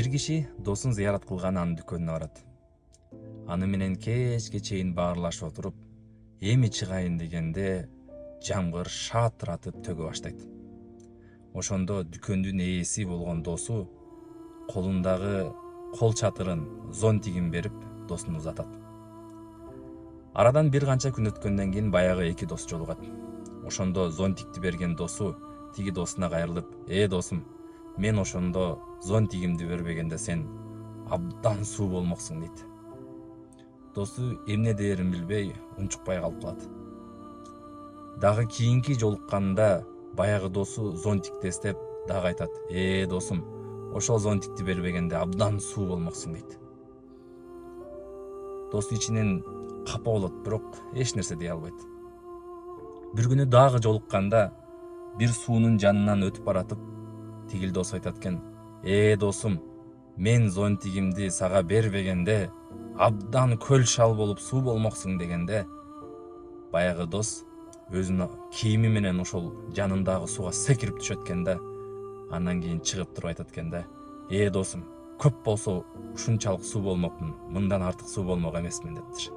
Бир киши досун зыярат кылган анын дүкөнүнө барат. Аны менен кечке чейин баарлашып отуруп, эми чыгайын дегенде жамгыр шатыратып төгө баштайт. Ошондо дүкөндүн ээси болгон досу колундагы кол чатырын, зонтигин берип досуна узатат. Арадан бир канча күн өткөндөн кийин баягы эки дос жолугат. Ошондо зонтикти берген досу тиги досуна кайрылып: досум, мен ошондо зонтигимди бербегенде сен абдан суу болмоксуң" дейт. Досу эмне дээрин билбей, унчукпай калып калат. Дагы кийинки жолукканда баягы досу зонтикти эстеп дагы айтат: досум, ошол зонтикти бербегенде абдан суу болмоксуң" дейт. Досу ичинен капа болот, бирок эч нерсе дей албайт. Бир күнү дагы жолукканда бир суунун жанынан өтүп баратып, тигил дос айтат экен: досум, мен зонтигимди сага бербегенде абдан көл шал болуп суу болмоксуң" дегенде, баягы дос өзүнүн кийими менен ошол жанындагы сууга секирип түшөт экен да, андан кийин чыгып туруп айтат экен да: досум, көп болсо ушунчалык суу болмокмун, мындан артык суу болмок эмесмин" дептир.